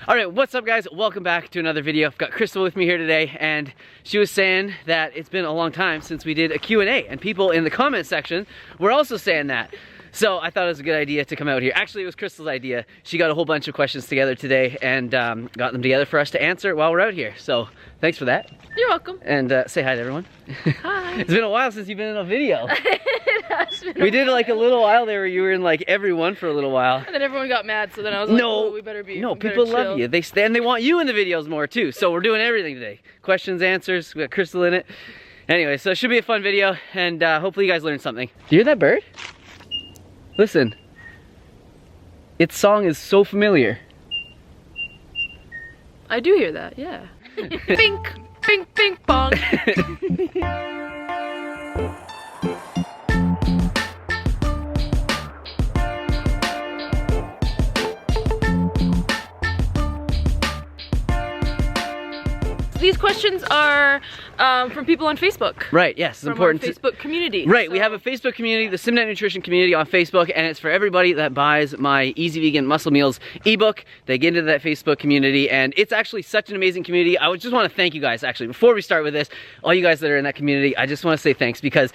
All right, what's up guys? Welcome back to another video. I've got Crystal with me here today, and she was saying that it's been a long time since we did a Q&A, and people in the comment section were also saying that. So I thought it was a good idea to come out here. Actually, it was Crystal's idea. She got a whole bunch of questions together today and got them together for us to answer while we're out here. So thanks for that. You're welcome. And say hi to everyone. Hi. It's been a while since you've been in a video. It has been We did like a little while there where you were in like every one for a little while. And then everyone got mad, so then I was like, no, oh, we better be. No, people love you. They want you in the videos more too. So we're doing everything today. Questions, answers. We got Crystal in it. Anyway, so it should be a fun video, and hopefully you guys learned something. Do you hear that bird? Listen. Its song is so familiar. I do hear that, yeah. Bink, bink, bink, bong. These questions are from people on Facebook. Right, yes, it's important. Our Facebook community. Right, so. we have a Facebook community, the Simnett Nutrition community on Facebook, and it's for everybody that buys my Easy Vegan Muscle Meals ebook. They get into that Facebook community, and it's actually such an amazing community. I would just want to thank you guys, actually, before we start with this, all you guys that are in that community, I just want to say thanks, because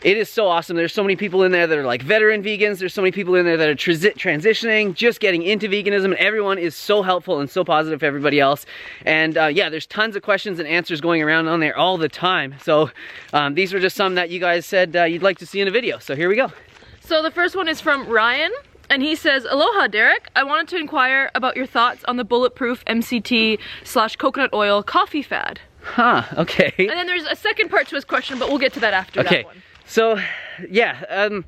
it is so awesome. There's so many people in there that are like veteran vegans. There's so many people in there that are transitioning, just getting into veganism, and everyone is so helpful and so positive for everybody else. And yeah, there's tons of questions and answers going around on there all the time. So these were just some that you guys said you'd like to see in a video. So here we go. So the first one is from Ryan, and he says, "Aloha, Derek. I wanted to inquire about your thoughts on the bulletproof MCT/coconut oil coffee fad." Huh, okay. And then there's a second part to his question, but we'll get to that after that one. So, yeah,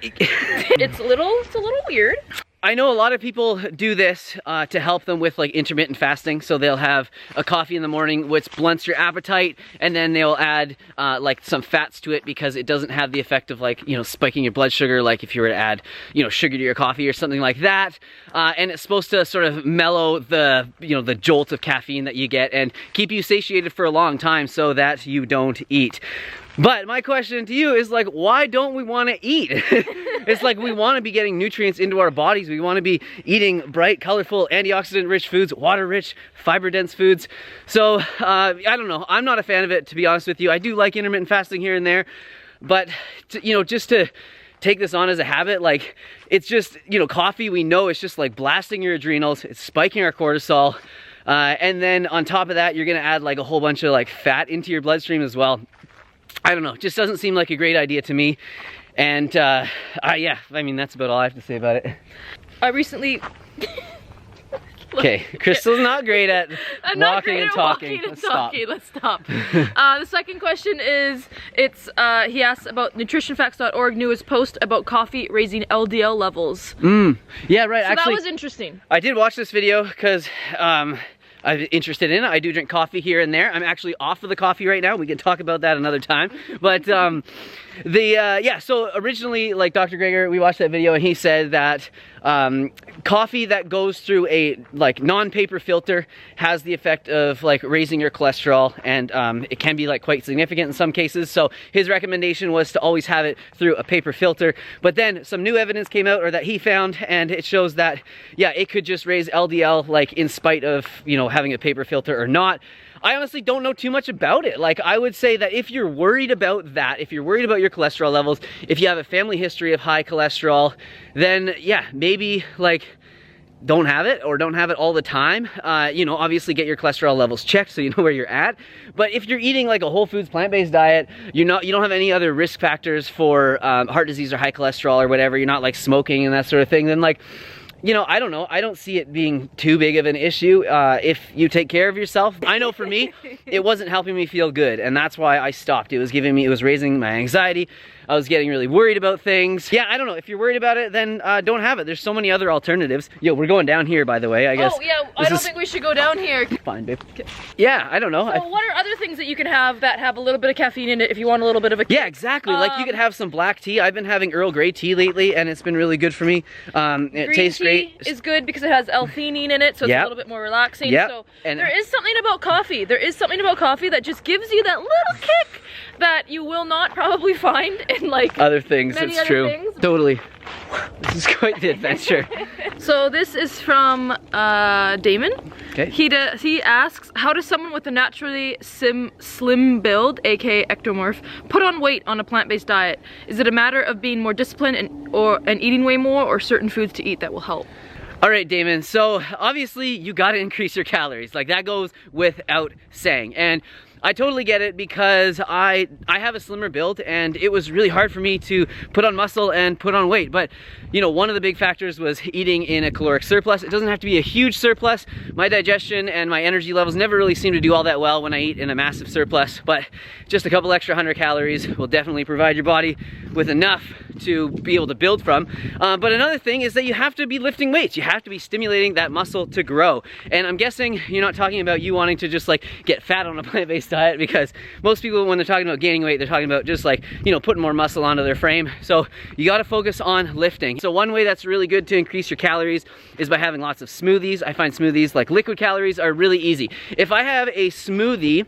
it's a little weird. I know a lot of people do this to help them with like intermittent fasting. So they'll have a coffee in the morning which blunts your appetite, and then they'll add like some fats to it because it doesn't have the effect of like, you know, spiking your blood sugar like if you were to add, you know, sugar to your coffee or something like that. And it's supposed to sort of mellow the, you know, the jolt of caffeine that you get and keep you satiated for a long time so that you don't eat. But my question to you is like, why don't we want to eat? It's like we want to be getting nutrients into our bodies. We want to be eating bright, colorful, antioxidant-rich foods, water-rich, fiber-dense foods. So I don't know. I'm not a fan of it, to be honest with you. I do like intermittent fasting here and there, but you know, just to take this on as a habit, like it's just, you know, coffee, we know it's just like blasting your adrenals. It's spiking our cortisol. And then on top of that, you're going to add like a whole bunch of like fat into your bloodstream as well. I don't know, it just doesn't seem like a great idea to me. And yeah, I mean, that's about all I have to say about it. I recently... Okay, Crystal's not great at walking and talking. Let's stop. The second question is, he asks about nutritionfacts.org newest post about coffee raising LDL levels. Yeah, right. So actually, that was interesting. I did watch this video because I'm interested in it. I do drink coffee here and there. I'm actually off of the coffee right now. We can talk about that another time. But yeah, so originally, like Dr. Greger, we watched that video and he said that coffee that goes through a like non-paper filter has the effect of like raising your cholesterol, and it can be like quite significant in some cases. So his recommendation was to always have it through a paper filter. But then some new evidence came out, or that he found, and it shows that yeah, it could just raise LDL like in spite of, you know, having a paper filter or not. I honestly don't know too much about it. Like, I would say that if you're worried about that, if you're worried about your cholesterol levels, if you have a family history of high cholesterol, then yeah, maybe like don't have it, or don't have it all the time. You know, obviously get your cholesterol levels checked so you know where you're at. But if you're eating like a whole foods plant-based diet, you don't have any other risk factors for heart disease or high cholesterol or whatever, you're not like smoking and that sort of thing, then like, you know, I don't know. I don't see it being too big of an issue if you take care of yourself. I know for me, it wasn't helping me feel good, and that's why I stopped. It was raising my anxiety. I was getting really worried about things. Yeah, I don't know. If you're worried about it, then don't have it. There's so many other alternatives. Yo, we're going down here, by the way, I guess. Oh, yeah, I don't think we should go down here. Fine, babe. Yeah, I don't know. So what are other things that you can have that have a little bit of caffeine in it if you want a little bit of a kick? Yeah, exactly. Like you could have some black tea. I've been having Earl Grey tea lately, and it's been really good for me. It tastes great. Green tea is good because it has L-theanine in it, so it's a little bit more relaxing. So and there is something about coffee. There is something about coffee that just gives you that little kick that you will not probably find in like other things. many It's other true. things. Totally. This is quite the adventure. So this is from Damon. Okay. He asks, how does someone with a naturally slim build, aka ectomorph, put on weight on a plant-based diet? Is it a matter of being more disciplined and eating way more, or certain foods to eat that will help? All right, Damon, so obviously you gotta increase your calories. Like, that goes without saying. And I totally get it, because I have a slimmer build, and it was really hard for me to put on muscle and put on weight. But you know, one of the big factors was eating in a caloric surplus. It doesn't have to be a huge surplus. My digestion and my energy levels never really seem to do all that well when I eat in a massive surplus, but just a couple extra 100 calories will definitely provide your body with enough to be able to build from. But another thing is that you have to be lifting weights. You have to be stimulating that muscle to grow. And I'm guessing you're not talking about you wanting to just like get fat on a plant-based diet, because most people, when they're talking about gaining weight, they're talking about just like, you know, putting more muscle onto their frame. So you got to focus on lifting. So one way that's really good to increase your calories is by having lots of smoothies. I find smoothies, like liquid calories, are really easy. If I have a smoothie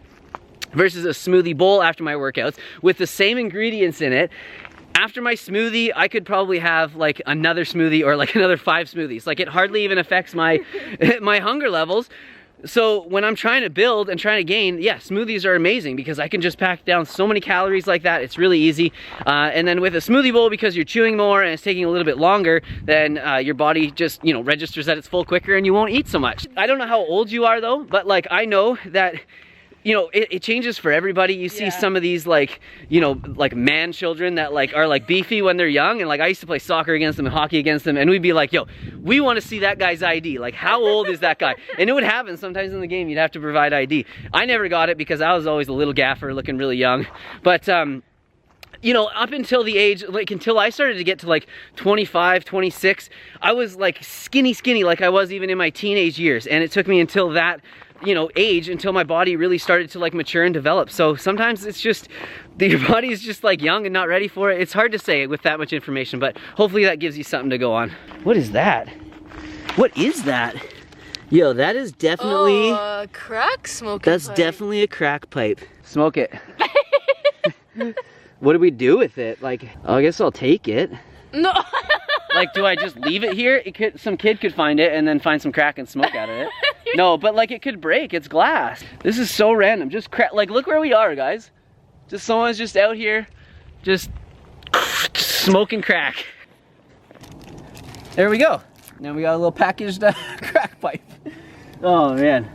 versus a smoothie bowl after my workouts with the same ingredients in it, after my smoothie, I could probably have like another smoothie or like another 5 smoothies. Like, it hardly even affects my my hunger levels. So when I'm trying to build and trying to gain, yeah, smoothies are amazing, because I can just pack down so many calories like that. It's really easy. And then with a smoothie bowl, because you're chewing more and it's taking a little bit longer, then your body just, you know, registers that it's full quicker and you won't eat so much. I don't know how old you are though, but like, I know that, you know, it changes for everybody. You see some of these like, you know, like man children that like are like beefy when they're young, and like I used to play soccer against them and hockey against them, and we'd be like, yo, we want to see that guy's ID. Like, how old is that guy? And it would happen sometimes in the game. You'd have to provide ID. I never got it because I was always a little gaffer looking really young. But you know, up until the age, like until I started to get to like 25, 26, I was like skinny like I was even in my teenage years. And it took me until that, you know, age, until my body really started to like mature and develop. So sometimes it's just, your body is just like young and not ready for it. It's hard to say with that much information, but hopefully that gives you something to go on. What is that? What is that? Yo, that is definitely... Oh, crack smoking That's pipe. definitely a crack pipe. Smoke it. What do we do with it? Like, oh, I guess I'll take it. No. Like, do I just leave it here? Some kid could find it and then find some crack and smoke out of it. No, but like, it could break. It's glass. This is so random. Just like, look where we are, guys. Just someone's just out here, just smoking crack. There we go. Now we got a little packaged crack pipe. Oh man.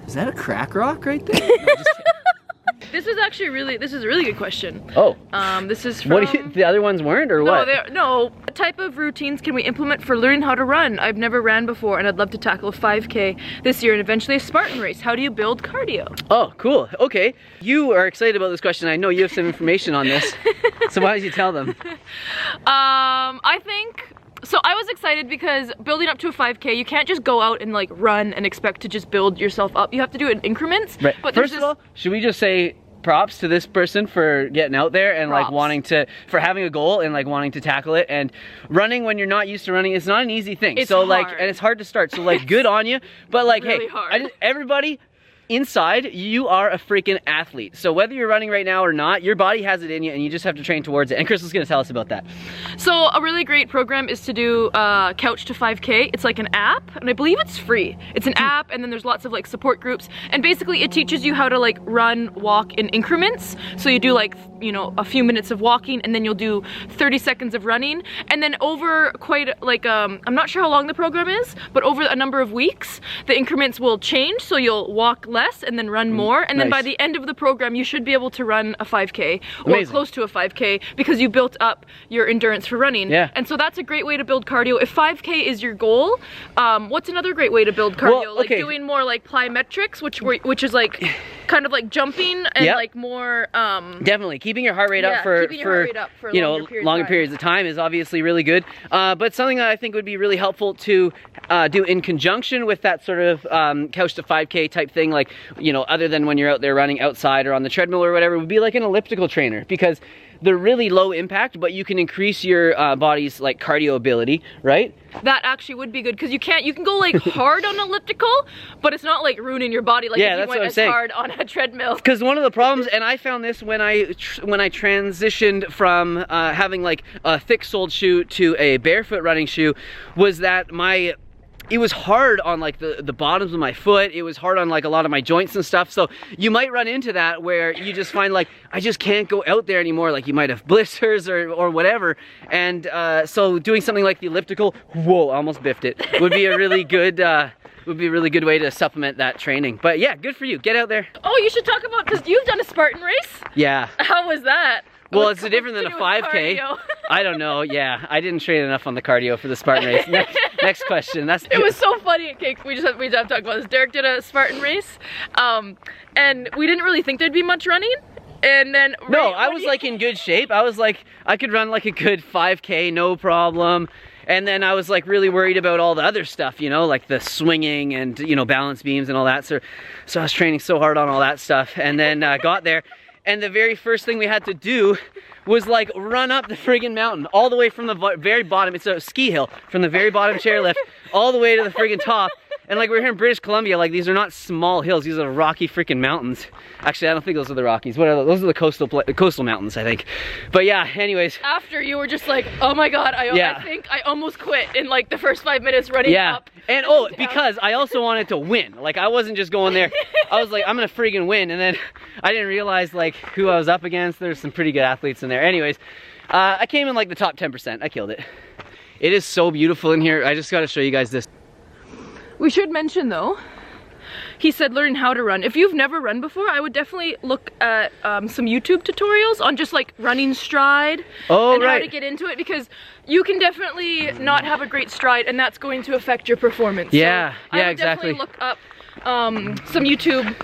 Is that a crack rock right there? No, just This is actually this is a really good question. Oh. This is from... What the other ones weren't, or what? No. What type of routines can we implement for learning how to run? I've never ran before, and I'd love to tackle a 5K this year and eventually a Spartan race. How do you build cardio? Oh, cool. Okay. You are excited about this question. I know you have some information on this. So why don't you tell them? I think... So I was excited because building up to a 5K, you can't just go out and like run and expect to just build yourself up. You have to do it in increments. Right. But First of all, should we just say props to this person for getting out there and like for having a goal and like wanting to tackle it. And running when you're not used to running, it's not an easy thing. It's so hard. Like, and it's hard to start. So like, good on you. But like, really hey, hard. Everybody, inside, you are a freaking athlete. So whether you're running right now or not, your body has it in you and you just have to train towards it. And Crystal's gonna tell us about that. So a really great program is to do Couch to 5K. It's like an app, and I believe it's free. It's an app, and then there's lots of like support groups, and basically it teaches you how to like run, walk in increments. So you do like, you know, a few minutes of walking, and then you'll do 30 seconds of running, and then over quite like I'm not sure how long the program is, but over a number of weeks the increments will change. So you'll walk less and then run more, and then by the end of the program you should be able to run a 5K or close to a 5K because you built up your endurance for running. Yeah. And so that's a great way to build cardio. If 5K is your goal, what's another great way to build cardio? Well, okay. Like doing more like plyometrics, which is like kind of like jumping and like more definitely keeping your heart rate up for you know, longer periods of time is obviously really good. But something that I think would be really helpful to do in conjunction with that sort of couch to 5K type thing, like, you know, other than when you're out there running outside or on the treadmill or whatever, would be like an elliptical trainer, because they're really low impact, but you can increase your body's like cardio ability, right? That actually would be good, because you can go like hard on elliptical, but it's not like ruining your body like if you went as hard on a treadmill. Because one of the problems, and I found this when I transitioned from having like a thick-soled shoe to a barefoot running shoe, was that it was hard on like the bottoms of my foot. It was hard on like a lot of my joints and stuff. So you might run into that where you just find like, I just can't go out there anymore. Like you might have blisters or whatever. And so doing something like the elliptical, whoa, I almost biffed it, would be a really good, way to supplement that training. But yeah, good for you. Get out there. Oh, you should talk about, because you've done a Spartan race? Yeah. How was that? Well, it's different than a 5K. I don't know. Yeah, I didn't train enough on the cardio for the Spartan race. Next question. It was so funny. Okay, we have to talk about this. Derek did a Spartan race, and we didn't really think there'd be much running. And then I was like in good shape. I was like, I could run like a good 5K, no problem. And then I was like really worried about all the other stuff, you know, like the swinging and, you know, balance beams and all that. So I was training so hard on all that stuff, and then got there. And the very first thing we had to do was like run up the friggin' mountain all the way from the very bottom. It's a ski hill from the very bottom chairlift all the way to the friggin' top. And like we're here in British Columbia, like these are not small hills. These are rocky freaking mountains. Actually, I don't think those are the Rockies. What are those? Those are the coastal mountains, I think. But yeah, anyways. After you were just like, oh my God, I think I almost quit in like the first 5 minutes running up. And because I also wanted to win. Like I wasn't just going there. I was like, I'm gonna friggin' win. And then I didn't realize like who I was up against. There's some pretty good athletes in there. Anyways, I came in like the top 10%. I killed it. It is so beautiful in here. I just gotta show you guys this. We should mention though, he said learn how to run. If you've never run before, I would definitely look at some YouTube tutorials on just like running stride and how to get into it, because you can definitely not have a great stride and that's going to affect your performance. Yeah, so I would definitely look up some YouTube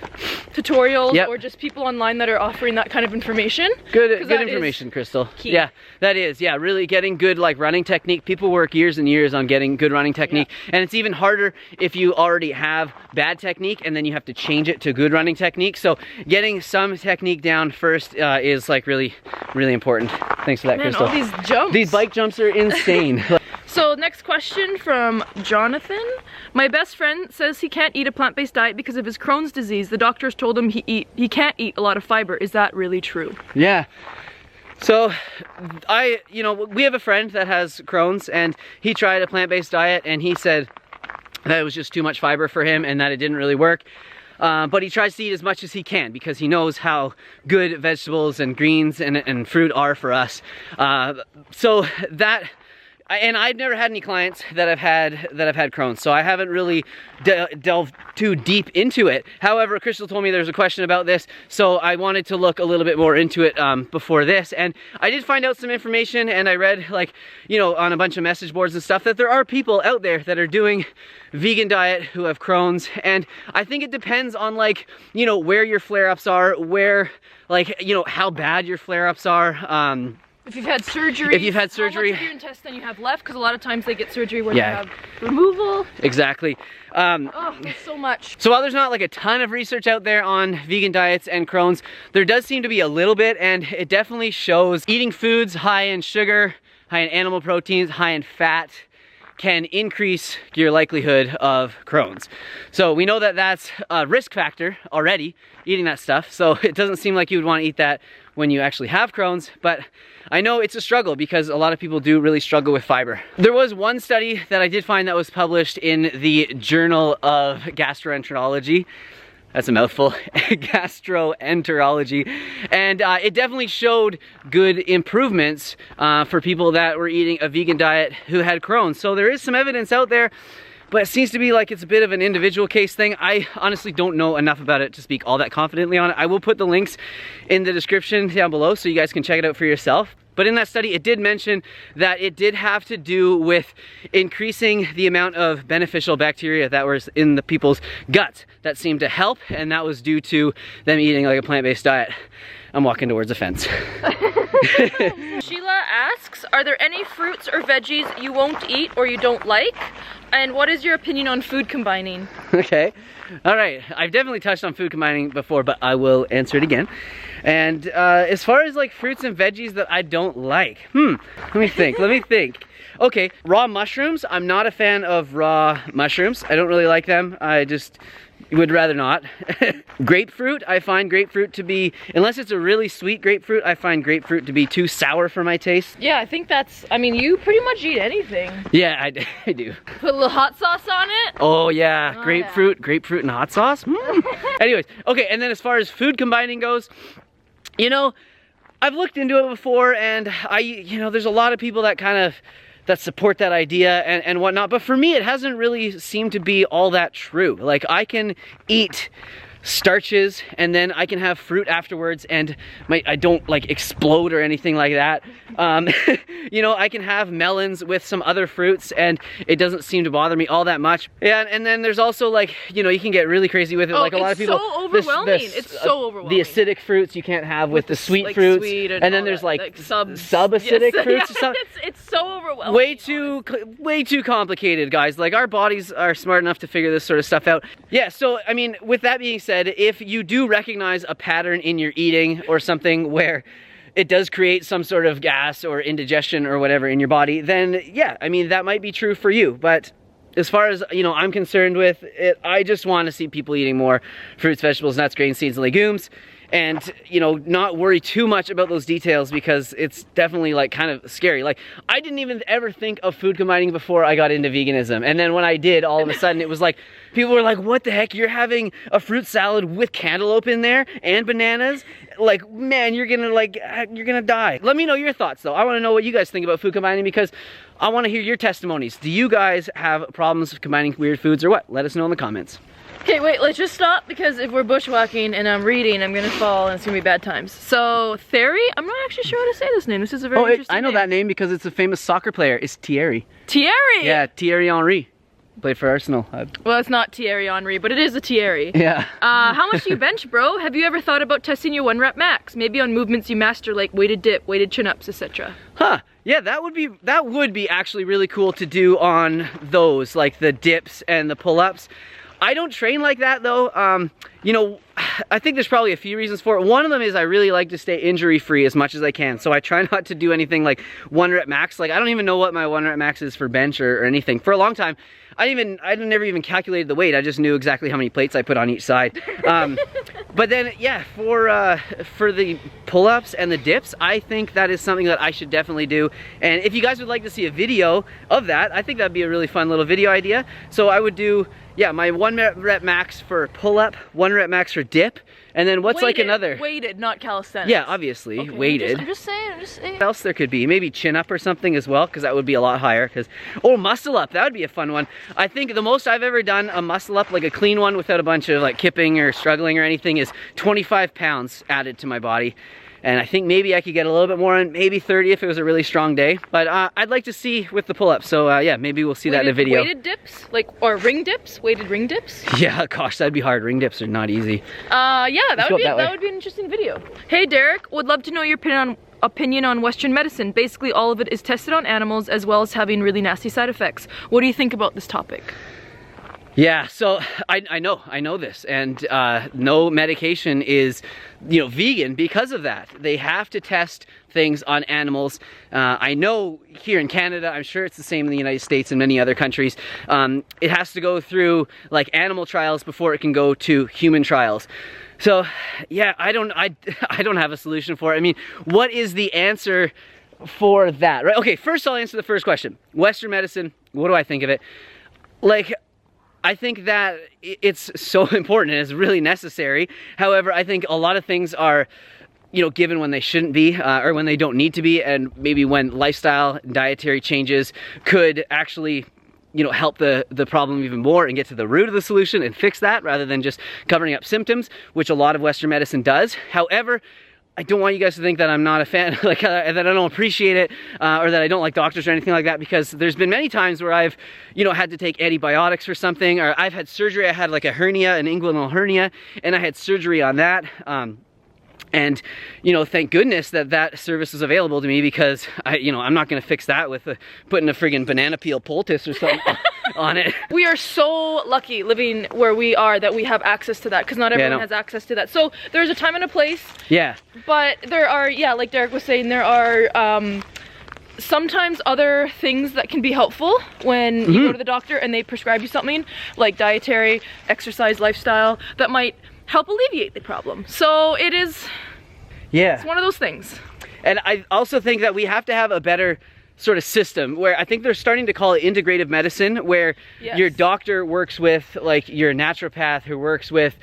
tutorials or just people online that are offering that kind of information. Good information, Crystal. Key. Yeah, that is. Yeah, really getting good like running technique. People work years and years on getting good running technique, and it's even harder if you already have bad technique and then you have to change it to good running technique. So getting some technique down first is like really, really important. Thanks for that, Crystal. All these jumps. These bike jumps are insane. So next question from Jonathan. My best friend says he can't eat a plant-based diet because of his Crohn's disease. The doctors told him he can't eat a lot of fiber. Is that really true? Yeah. So we have a friend that has Crohn's, and he tried a plant-based diet and he said that it was just too much fiber for him and that it didn't really work. But he tries to eat as much as he can because he knows how good vegetables and greens and fruit are for us. And I've never had any clients that have had Crohn's, so I haven't really delved too deep into it. However, Crystal told me there's a question about this, so I wanted to look a little bit more into it before this. And I did find out some information, and I read like, you know, on a bunch of message boards and stuff that there are people out there that are doing vegan diet who have Crohn's. And I think it depends on like, you know, where your flare-ups are, where like, you know, how bad your flare-ups are. If you've had surgery, how much of your intestine you have left, because a lot of times they get surgery where they have removal. Exactly. Oh, there's so much. So while there's not like a ton of research out there on vegan diets and Crohn's, there does seem to be a little bit, and it definitely shows eating foods high in sugar, high in animal proteins, high in fat can increase your likelihood of Crohn's. So we know that that's a risk factor already, eating that stuff. So it doesn't seem like you would want to eat that when you actually have Crohn's, but I know it's a struggle because a lot of people do really struggle with fiber. There was one study that I did find that was published in the Journal of Gastroenterology. That's a mouthful. Gastroenterology. And it definitely showed good improvements for people that were eating a vegan diet who had Crohn's. So there is some evidence out there, but it seems to be like it's a bit of an individual case thing. I honestly don't know enough about it to speak all that confidently on it. I will put the links in the description down below so you guys can check it out for yourself. But in that study, it did mention that it did have to do with increasing the amount of beneficial bacteria that was in the people's guts that seemed to help, and that was due to them eating like a plant-based diet. I'm walking towards a fence. Sheila asks, are there any fruits or veggies you won't eat or you don't like? And what is your opinion on food combining? Okay. All right. I've definitely touched on food combining before, but I will answer it again. And as far as like fruits and veggies that I don't like, let me think. Okay, raw mushrooms. I'm not a fan of raw mushrooms. I don't really like them. I just would rather not. Grapefruit, I find grapefruit to be, unless it's a really sweet grapefruit, I find grapefruit to be too sour for my taste. Yeah, I think that's, I mean, you pretty much eat anything. Yeah, I do. Put a little hot sauce on it. Oh yeah, grapefruit and hot sauce. Anyways, okay, and then as far as food combining goes, you know, I've looked into it before, and there's a lot of people that support that idea and whatnot, but for me it hasn't really seemed to be all that true. Like, I can eat starches and then I can have fruit afterwards and I don't like explode or anything like that. You know, I can have melons with some other fruits and it doesn't seem to bother me all that much. Yeah, and then there's also like, you know, you can get really crazy with it. Like a lot of people, it's so overwhelming. It's so overwhelming. The acidic fruits you can't have with the sweet like fruits, and then there's like sub-acidic fruits. Yeah, it's so overwhelming. Way too complicated, guys. Like, our bodies are smart enough to figure this sort of stuff out. Yeah, so I mean, with that being said, if you do recognize a pattern in your eating or something where it does create some sort of gas or indigestion or whatever in your body, then yeah, I mean, that might be true for you. But as far as, you know, I'm concerned with it, I just want to see people eating more fruits, vegetables, nuts, grains, seeds, and legumes. And, you know, not worry too much about those details, because it's definitely like kind of scary. Like, I didn't even ever think of food combining before I got into veganism. And then when I did, all of a sudden it was like, people were like, what the heck, you're having a fruit salad with cantaloupe in there and bananas? Like, man, you're gonna die. Let me know your thoughts though. I wanna know what you guys think about food combining, because I wanna hear your testimonies. Do you guys have problems combining weird foods or what? Let us know in the comments. Okay, wait, let's just stop, because if we're bushwhacking and I'm reading, I'm gonna fall and it's gonna be bad times. So, Thierry, I'm not actually sure how to say this name. This is a very interesting I know name. that name because it's a famous soccer player. It's Thierry. Thierry! Yeah, Thierry Henry. Played for Arsenal. Well, it's not Thierry Henry, but it is a Thierry. Yeah. How much do you bench, bro? Have you ever thought about testing your 1 rep max? Maybe on movements you master, like weighted dip, weighted chin-ups, etc. Huh. Yeah, that would be actually really cool to do on those, like the dips and the pull-ups. I don't train like that though. You know, I think there's probably a few reasons for it. One of them is I really like to stay injury free as much as I can. So I try not to do anything like 1 rep max. Like, I don't even know what my 1 rep max is for bench or anything. For a long time, I never even calculated the weight. I just knew exactly how many plates I put on each side. But then, yeah, for the pull-ups and the dips, I think that is something that I should definitely do. And if you guys would like to see a video of that, I think that'd be a really fun little video idea. So I would do, yeah, my 1 rep max for pull-up, 1 rep max for dip, and then what's weighted, like another? Weighted, not calisthenics. Yeah, obviously, okay, weighted. I'm just saying. What else there could be? Maybe chin up or something as well, because that would be a lot higher. Or muscle up, that would be a fun one. I think the most I've ever done a muscle up, like a clean one without a bunch of like kipping or struggling or anything, is 25 pounds added to my body. And I think maybe I could get a little bit more on, maybe 30 if it was a really strong day. But I'd like to see with the pull-ups. So yeah, maybe we'll see that in a video. Weighted dips? Or ring dips? Weighted ring dips? Yeah, gosh, that'd be hard. Ring dips are not easy. Yeah, that would be an interesting video. Hey Derek, would love to know your opinion on Western medicine. Basically all of it is tested on animals as well as having really nasty side effects. What do you think about this topic? Yeah, so I know this, and no medication is, you know, vegan because of that. They have to test things on animals. I know here in Canada, I'm sure it's the same in the United States and many other countries. It has to go through like animal trials before it can go to human trials. So yeah, I don't have a solution for it. I mean, what is the answer for that, right? Okay, first I'll answer the first question. Western medicine, what do I think of it? Like, I think that it's so important and it's really necessary. However, I think a lot of things are, you know, given when they shouldn't be, or when they don't need to be, and maybe when lifestyle and dietary changes could actually, you know, help the problem even more and get to the root of the solution and fix that, rather than just covering up symptoms, which a lot of Western medicine does. However, I don't want you guys to think that I'm not a fan, like that I don't appreciate it, or that I don't like doctors or anything like that, because there's been many times where I've, you know, had to take antibiotics for something, or I've had surgery. I had like a hernia, an inguinal hernia, and I had surgery on that. And, you know, thank goodness that service was available to me, because I'm not going to fix that with putting a friggin' banana peel poultice or something on it. We are so lucky living where we are that we have access to that, because not everyone has access to that. So there's a time and a place. Yeah. But there are, yeah, like Derek was saying, there are sometimes other things that can be helpful when you go to the doctor and they prescribe you something like dietary, exercise, lifestyle that might help alleviate the problem. So it is, it's one of those things. And I also think that we have to have a better sort of system where I think they're starting to call it integrative medicine, where your doctor works with like your naturopath, who works with,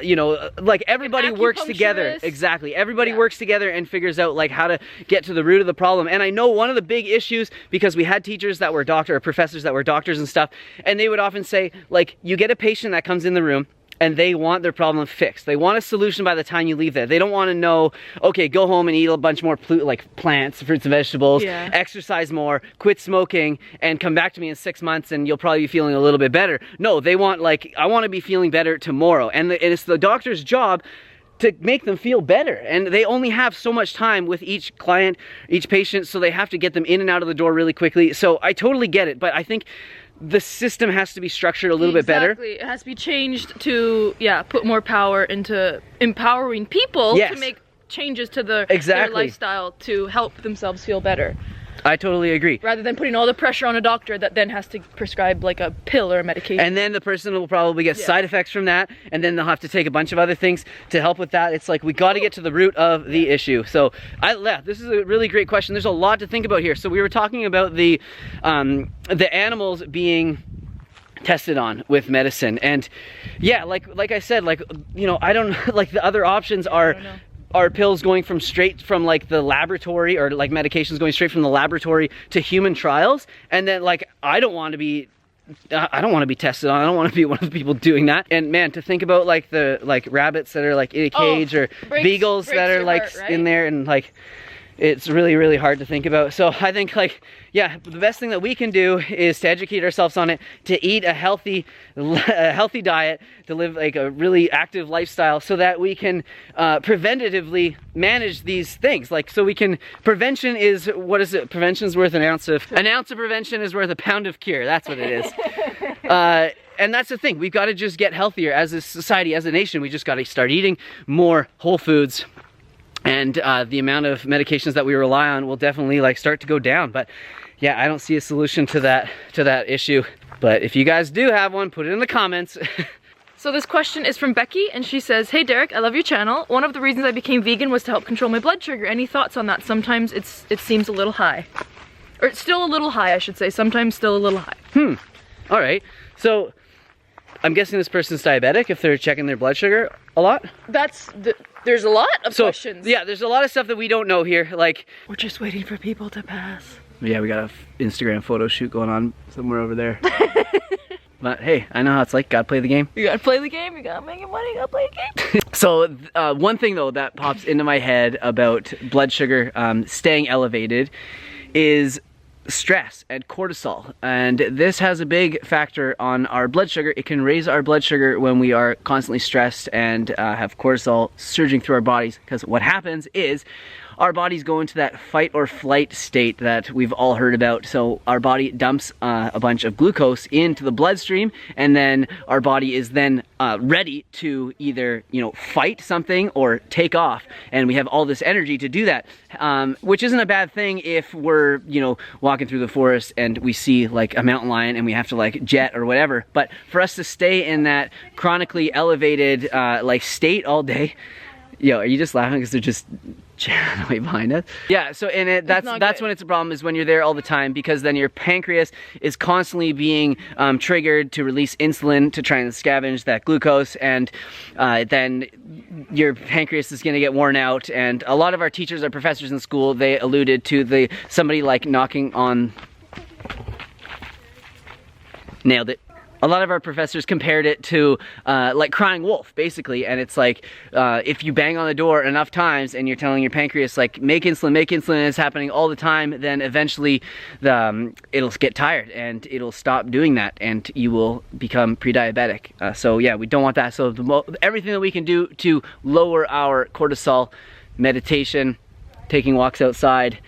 you know, like everybody works together. Exactly. Everybody works together and figures out like how to get to the root of the problem. And I know one of the big issues, because we had teachers that were or professors that were doctors and stuff, and they would often say, like, you get a patient that comes in the room and they want their problem fixed. They want a solution by the time you leave there. They don't want to know, okay, go home and eat a bunch more like plants, fruits and vegetables, exercise more, quit smoking, and come back to me in 6 months and you'll probably be feeling a little bit better. No, they want like, I want to be feeling better tomorrow. And it's the doctor's job to make them feel better. And they only have so much time with each client, each patient, so they have to get them in and out of the door really quickly. So I totally get it, but I think the system has to be structured a little bit better. Exactly. It has to be changed to, put more power into empowering people to make changes to their lifestyle to help themselves feel better. I totally agree. Rather than putting all the pressure on a doctor that then has to prescribe like a pill or a medication. And then the person will probably get side effects from that, and then they'll have to take a bunch of other things to help with that. It's like, we got to get to the root of the issue. So this is a really great question. There's a lot to think about here. So we were talking about the animals being tested on with medicine, and like I said, like, you know, I don't like the other options are pills going from straight from like the laboratory, or like medications going straight from the laboratory to human trials. And then like, I don't want to be tested on. I don't want to be one of the people doing that. And man, to think about like the rabbits that are like in a cage, or beagles that are like in there, and like, it's really, really hard to think about. So I think like, the best thing that we can do is to educate ourselves on it, to eat a healthy diet, to live like a really active lifestyle, so that we can preventatively manage these things. Like, so we can, prevention is, what is it? Prevention's worth an ounce of prevention is worth a pound of cure. That's what it is. And that's the thing. We've got to just get healthier as a society, as a nation. We just got to start eating more whole foods. And the amount of medications that we rely on will definitely like start to go down. But yeah, I don't see a solution to that issue. But if you guys do have one, put it in the comments. So this question is from Becky, and she says, "Hey Derek, I love your channel. One of the reasons I became vegan was to help control my blood sugar. Any thoughts on that? Sometimes it seems a little high. Or it's still a little high, I should say. Sometimes still a little high." All right. So I'm guessing this person's diabetic if they're checking their blood sugar a lot. There's a lot of questions. Yeah, there's a lot of stuff that we don't know here. Like, we're just waiting for people to pass. Yeah, we got a Instagram photo shoot going on somewhere over there. But hey, I know how it's like. Gotta play the game. You gotta play the game. You gotta make your money. You gotta play the game. So one thing though that pops into my head about blood sugar staying elevated is stress and cortisol, and this has a big factor on our blood sugar. It can raise our blood sugar when we are constantly stressed and have cortisol surging through our bodies, because what happens is our bodies go into that fight or flight state that we've all heard about. So our body dumps a bunch of glucose into the bloodstream, and then our body is then ready to either, you know, fight something or take off, and we have all this energy to do that, which isn't a bad thing if we're, you know, walking through the forest and we see like a mountain lion and we have to like jet or whatever. But for us to stay in that chronically elevated like state all day. Yo, are you just laughing because they're just chatting away behind us? Yeah, so that's when it's a problem, is when you're there all the time, because then your pancreas is constantly being triggered to release insulin to try and scavenge that glucose, and then your pancreas is going to get worn out. And a lot of our teachers, our professors in school, they alluded to somebody like knocking on... Nailed it. A lot of our professors compared it to like crying wolf, basically, and it's like if you bang on the door enough times and you're telling your pancreas like make insulin, and it's happening all the time, then eventually it'll get tired and it'll stop doing that, and you will become pre-diabetic. So yeah, we don't want that. So everything that we can do to lower our cortisol, meditation, taking walks outside,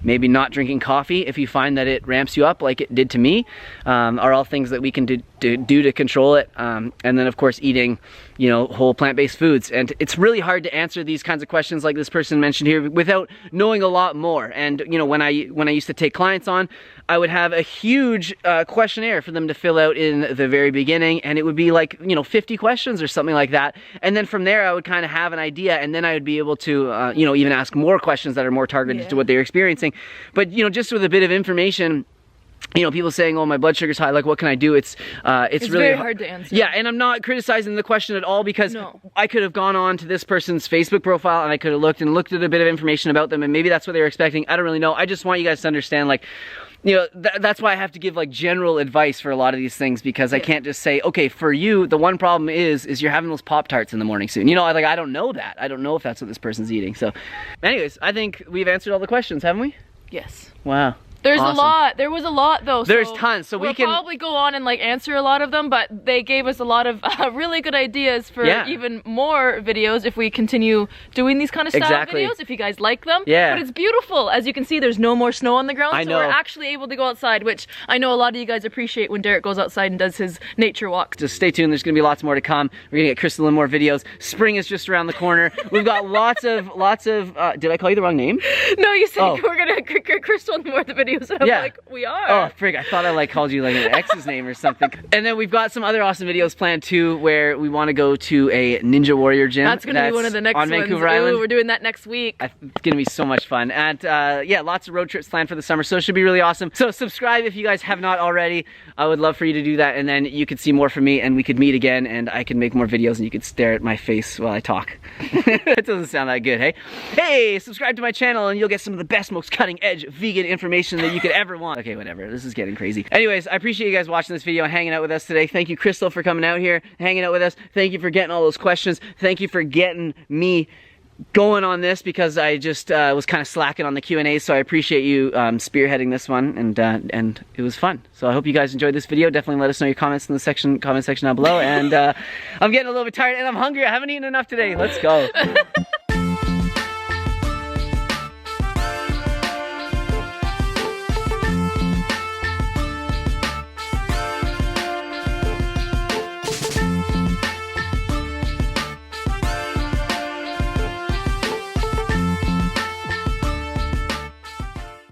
maybe not drinking coffee if you find that it ramps you up like it did to me, are all things that we can do to control it. And then of course eating, you know, whole plant-based foods. And it's really hard to answer these kinds of questions like this person mentioned here without knowing a lot more. And you know, when I used to take clients on, I would have a huge questionnaire for them to fill out in the very beginning, and it would be like, you know, 50 questions or something like that. And then from there I would kind of have an idea, and then I would be able to you know, even ask more questions that are more targeted to what they're experiencing. But you know, just with a bit of information, you know, people saying, oh, my blood sugar's high, like what can I do? It's really very hard to answer. Yeah, and I'm not criticizing the question at all, because I could have gone on to this person's Facebook profile and I could have looked at a bit of information about them, and maybe that's what they were expecting. I don't really know. I just want you guys to understand, like, you know, that's why I have to give like general advice for a lot of these things, because I can't just say, okay, for you, the one problem is you're having those Pop-Tarts in the morning soon. You know, like, I don't know that. I don't know if that's what this person's eating. So anyways, I think we've answered all the questions, haven't we? Yes. Wow. There's a lot. There was a lot though. There's tons. So we'll probably go on and like answer a lot of them, but they gave us a lot of really good ideas for even more videos if we continue doing these kind of style videos, if you guys like them. Yeah. But it's beautiful. As you can see, there's no more snow on the ground, so we're actually able to go outside, which I know a lot of you guys appreciate when Derek goes outside and does his nature walks. Just stay tuned. There's going to be lots more to come. We're going to get Crystal in more videos. Spring is just around the corner. We've got lots of did I call you the wrong name? No, you said we're going to get Crystal in more of the videos, and I'm like, we are. Oh, frig, I thought I like called you like an ex's name or something. And then we've got some other awesome videos planned too, where we want to go to a Ninja Warrior gym. That's gonna be one of the next ones. On Vancouver Island. We're doing that next week. It's gonna be so much fun. And yeah, lots of road trips planned for the summer, so it should be really awesome. So subscribe if you guys have not already. I would love for you to do that, and then you could see more from me, and we could meet again, and I could make more videos, and you could stare at my face while I talk. That doesn't sound that good, hey? Hey, subscribe to my channel, and you'll get some of the best, most cutting edge vegan information that you could ever want. Okay, whatever. This is getting crazy. Anyways, I appreciate you guys watching this video and hanging out with us today. Thank you, Crystal, for coming out here, hanging out with us. Thank you for getting all those questions. Thank you for getting me going on this, because I just was kind of slacking on the Q&A, so I appreciate you spearheading this one, and it was fun. So I hope you guys enjoyed this video. Definitely let us know your comments in the comment section down below. And I'm getting a little bit tired, and I'm hungry. I haven't eaten enough today. Let's go.